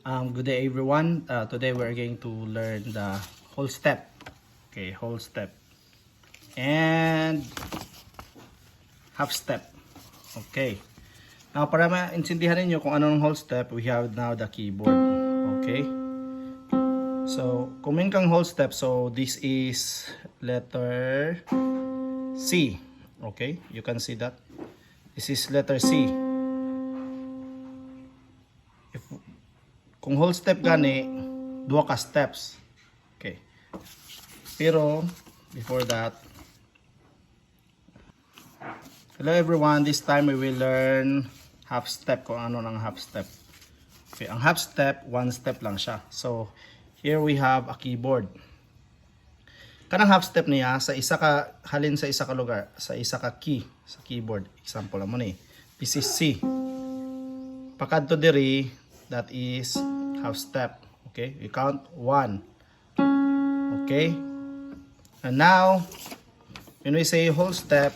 Good day everyone. Today we're going to learn the whole step. Okay, whole step and half step. Okay. Now para maintindihan niyo kung anong whole step, we have now the keyboard. Okay. So, kumin kang whole step, so this is letter C. Okay, you can see that. This is letter C. Kung whole step gani, duha ka steps. Okay. Pero, before that, hello everyone, this time we will learn half step, kung ano ng half step. Okay, ang half step, one step lang siya. So, here we have a keyboard. Kanang half step niya, sa isa ka, halin sa isa ka lugar, sa isa ka key, sa keyboard. Example mo ni, this is C. Pakadto diri, that is half step. Okay, we count 1. Okay, and now when we say whole step,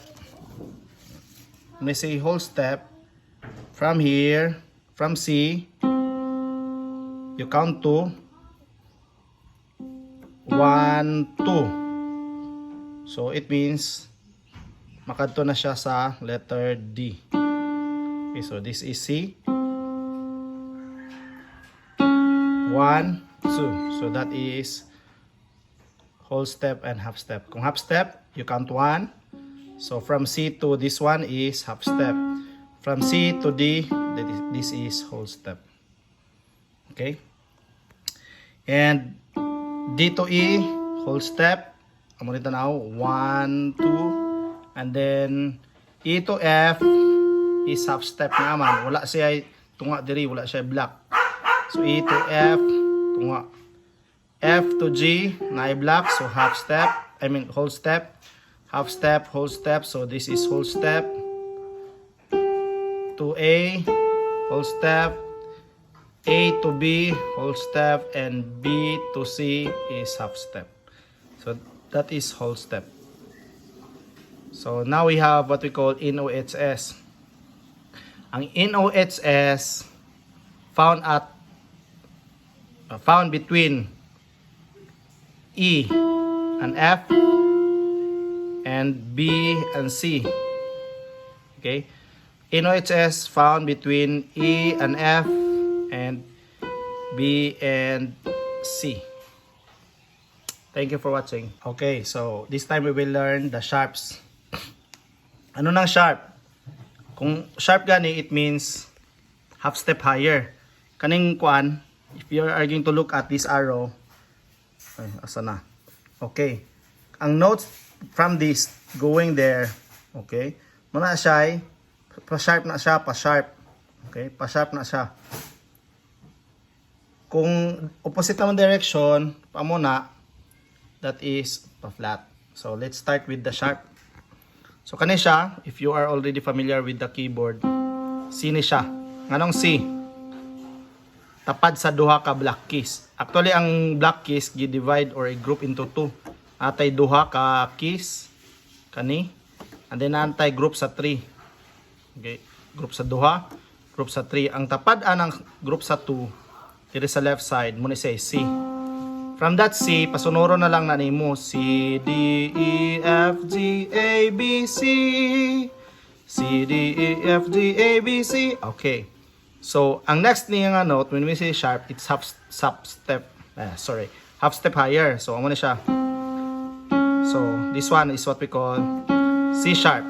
from here, from C, you count to 1, 2. So it means makadto na siya sa letter D. Okay, so this is C. 1, 2. So that is whole step and half step. Kung half step, you count 1. So from C to this one is half step. From C to D, this is whole step. Okay? And D to E, whole step. Amo nito now, 1, 2. And then E to F is half step naman. Wala siya tunga diri, wala siya block. So E to F, tunga. F to G, na block, so half step. I mean whole step. Half step, whole step. So this is whole step. To A, whole step. A to B, whole step. And B to C is half step. So that is whole step. So now we have what we call NOHS. Ang NOHS found between E and F and B and C. Okay, NOHS found between E and F and B and C. Thank you for watching. Okay, so this time we will learn the sharps. Ano nang sharp? Kung sharp gani, it means half step higher. Kaning kuan, if you are going to look at this arrow, ay, asa na? Okay. Ang notes from this going there, okay? Muna siya, pa-sharp na siya, pa-sharp. Okay? Pa-sharp na siya. Kung opposite naman direction, pa muna, that is pa-flat. So, let's start with the sharp. So, kani siya, if you are already familiar with the keyboard, C ni siya. Nganong C? Tapad sa duha ka block keys. Actually, ang block keys gi-divide or i-group into 2. Atay duha ka keys kani, and then antay group sa 3. Okay, group sa duha, group sa 3. Ang tapad anang group sa 2 diri sa left side mo ni say C. From that C, pasunoro na lang na nimo C, D, E, F, G, A, B, C. C, D, E, F, G, A, B, C. Okay. So, ang next niya nga note, when we say sharp, it's half step higher. So, amo na siya. So, this one is what we call C sharp.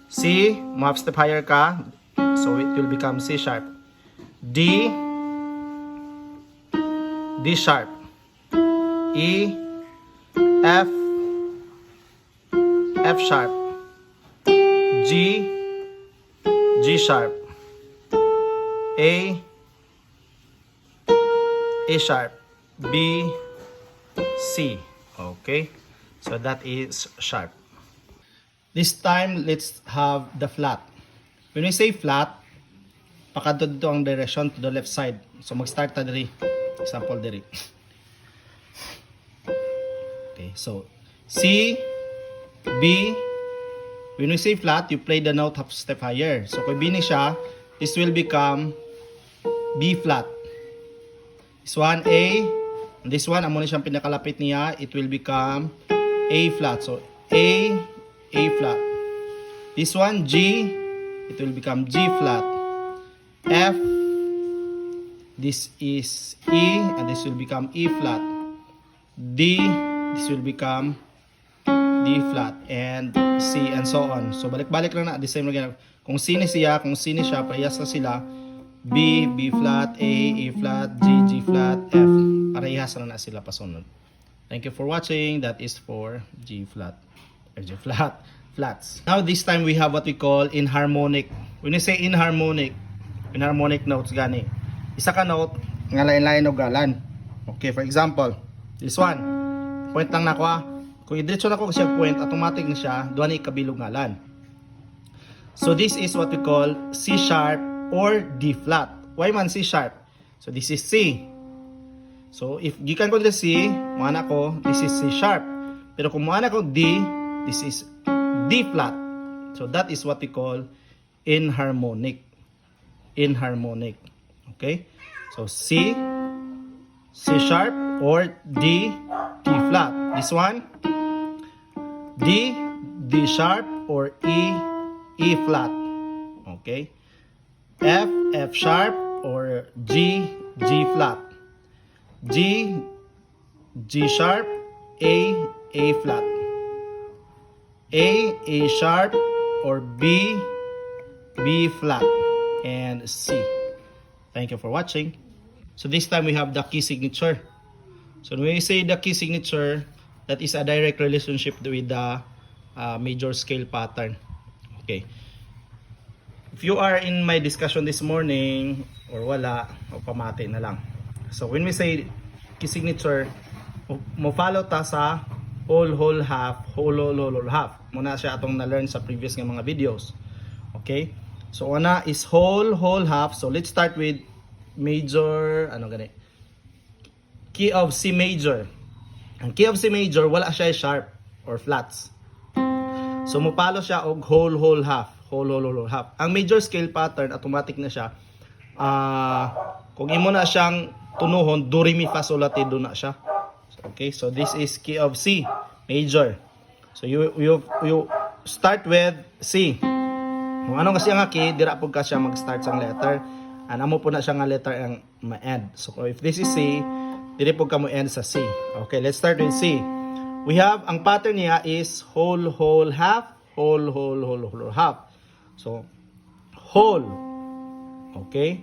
C, mo half step higher ka, so it will become C sharp. D, D sharp. E, F, F sharp. G, G sharp. A sharp, B, C. Okay, so that is sharp. This time, let's have the flat. When we say flat, pakadto dito ang direction to the left side. So mag-start ta diri. Example diri. Okay, so C, B. When we say flat, you play the note half step higher. So kung B ni siya, this will become B flat. This one A, and this one amo ni siyang pinakalapit niya, it will become A flat. So A flat. This one G, it will become G flat. F, this is E, and this will become E flat. D, this will become D flat, and C, and so on. So balik-balik lang na, the same again. Kung C ni siya, kung C ni siya, parehas na sila. B, B flat, A flat, G, G flat, F. Parehas na sila pasunod. Thank you for watching. That is for G flat, or G flat, flats. Now this time we have what we call inharmonic. When you say inharmonic notes gani, isa ka note nga lain-lain og galan. Okay, for example, this one. Point lang nako ah. Kung i-diretso na ko siya point, automatic na siya duha ni kabilog ngalan. So this is what we call C sharp or D flat. Why man C sharp? So this is C. So if gikan ko the C, mana ko this is C sharp. Pero kung mana ko D, this is D flat. So that is what we call inharmonic. Inharmonic. Okay? So C sharp or D flat. This one D sharp or E flat. Okay? F sharp or G flat. G sharp, A flat. A sharp or B flat, and C. Thank you for watching. So this time we have the key signature. So when we say the key signature, that is a direct relationship with the major scale pattern. Okay. If you are in my discussion this morning or wala, o pamati na lang. So when we say key signature, mo follow ta sa whole, half, whole, half. Muna siya atong na-learn sa previous nga mga videos. Okay? So una is whole, half. So let's start with major, key of C major. Ang key of C major, wala siya sharp or flats. So mupalo siya og whole, half. Whole, half. Ang major scale pattern, automatic na siya. Kung imo na siyang tunuhon, do, re, mi, fa, sol, la, ti, do na siya. Okay, so this is key of C major. So you start with C. Kung ano kasi ang key, dira po ka siya mag-start sa letter. And amo po na siya nga letter ang ma-end. So if this is C, diri po ka mo end sa C. Okay, let's start with C. We have, ang pattern niya is whole, half, whole, half. So, whole. Okay.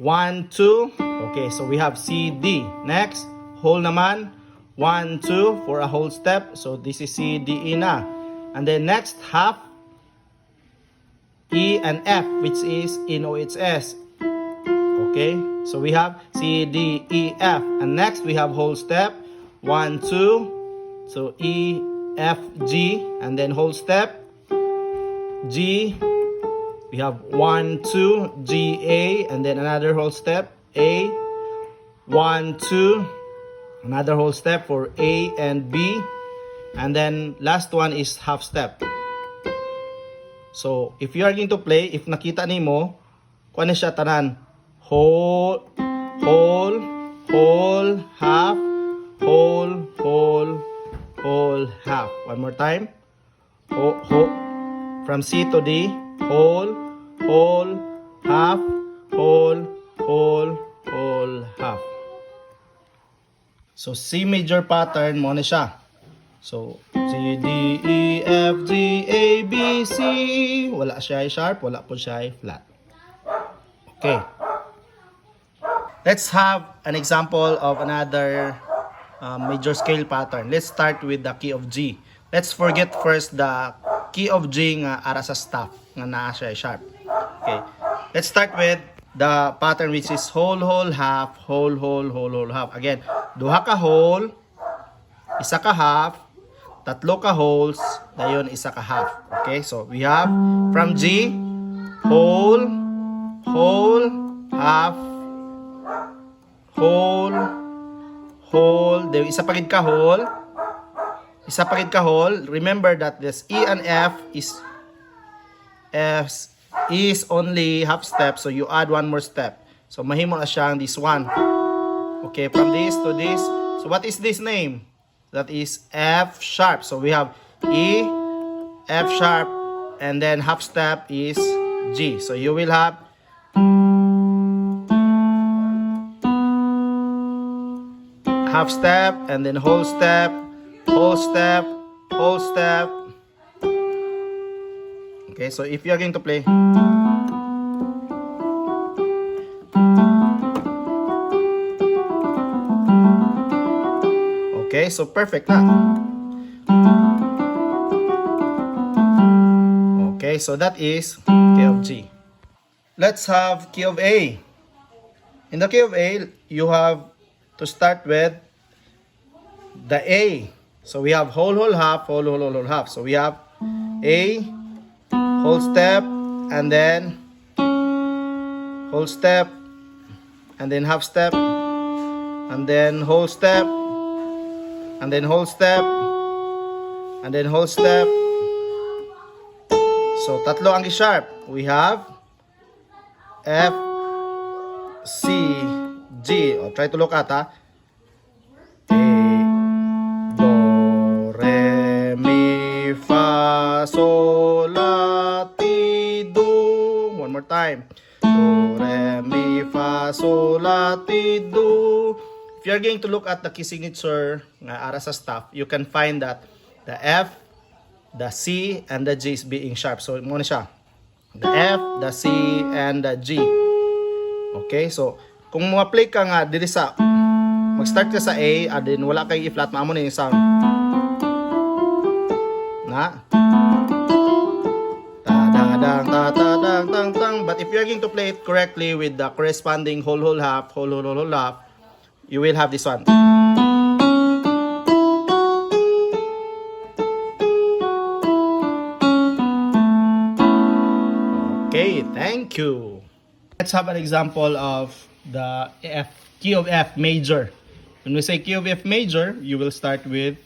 1, 2. Okay, so we have C, D. Next, whole naman. 1, 2 for a whole step. So this is C, D, E na. And then next, half. E and F, which is in OHS. Okay, so we have C, D, E, F. And next, we have whole step. 1, 2. So E, F, G. And then whole step. G. We have 1, 2, G, A, and then another whole step, A, 1, 2, another whole step for A and B, and then last one is half step. So, if you are going to play, if nakita nimo, kung ano siya tanan, whole, half, whole, half. One more time. From C to D, whole, half, whole, half. So C major pattern mo na siya. So C, D, E, F, G, A, B, C. Wala siya sharp, wala po siya flat. Okay. Let's have an example of another major scale pattern. Let's start with the key of G. Let's forget first the key of G nga ara sa staff nga naa siya sharp. Okay. Let's start with the pattern which is whole, half, whole, half. Again, duha ka whole, isa ka half, tatlo ka wholes, dayon isa ka half. Okay? So we have from G, whole, half, whole, dayon isa pa gid ka whole. Isa pa gid ka whole. Remember that this E and F is only half step, so you add one more step. So mahimo na siyang this one. Okay, from this to this. So what is this name? That is F sharp. So we have E, F sharp, and then half step is G. So you will have half step, and then whole step, whole step, whole step. Okay, so if you are going to play, okay, so perfect na. Okay, so that is key of G. Let's have key of A. In the key of A, you have to start with the A. So we have whole, whole, half, whole, whole, whole, whole, half. So we have A, whole step, and then whole step, and then half step, and then whole step, and then whole step, and then whole step. So tatlo ang sharp. We have F, C, G. Oh, try to look at A, do, re, mi, fa, sol, la, ti, do. One more time. Do, re, mi, fa, sol, la, ti, do. If you're going to look at the key signature nga ara sa staff, you can find that the F, the C, and the G is being sharp. So, muna siya. The F, the C, and the G. Okay, so, kung ma-play ka nga, dili sa, mag-start ka sa A, then wala kay E-flat, maamo na yung sound. Na? Ta-da-dang, ta-ta-dang, tang-tang. But if you're going to play it correctly with the corresponding whole, whole, half, whole, whole, whole, half, you will have this one. Okay, thank you. Let's have an example of the key of F major. When we say key of F major, you will start with,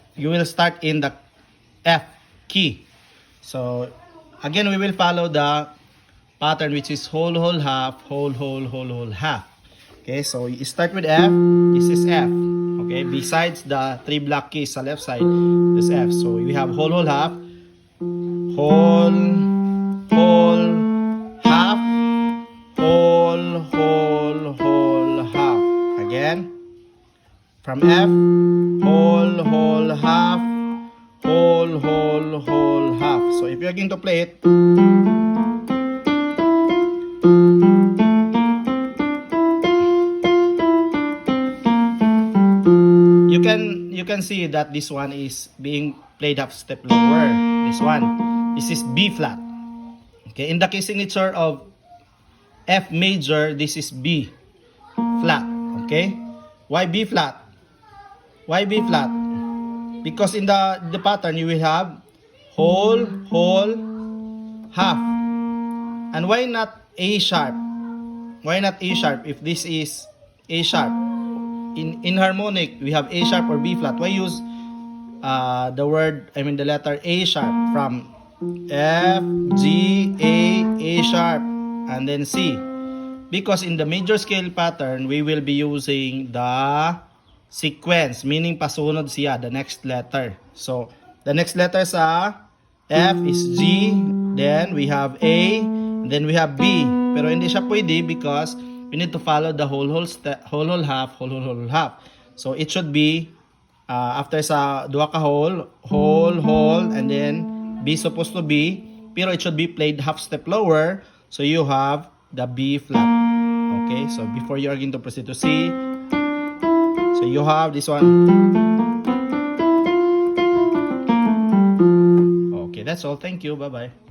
in the F key. So again, we will follow the pattern which is whole, whole, half, whole, whole, whole, whole, half. Okay, so you start with F. This is F. Okay, besides the three black keys sa left side, this F. So we have whole, whole, half, whole, whole, half, whole, whole, whole, half. Again, from F, whole, whole, half, whole, whole, whole, half. So if you're going to play it, you can see that this one is being played half step lower. This is B flat. Okay, in the key signature of F major, this is B flat. Okay, why B flat? Why B flat? Because in the pattern you will have whole, whole, half. And why not A sharp? Why not A sharp if this is A sharp? In harmonic, we have A sharp or B flat. Why use the letter A sharp from F, G, A sharp, and then C? Because in the major scale pattern, we will be using the sequence, meaning pasunod siya, the next letter. So, the next letter sa F is G, then we have A, then we have B. Pero hindi siya pwede because we need to follow the whole, whole, half, whole, whole, half. So, it should be, after sa duha ka whole, whole, and then B supposed to be, pero it should be played half step lower. So, you have the B flat. Okay, so before you are going to proceed to C, so you have this one. Okay, that's all. Thank you. Bye-bye.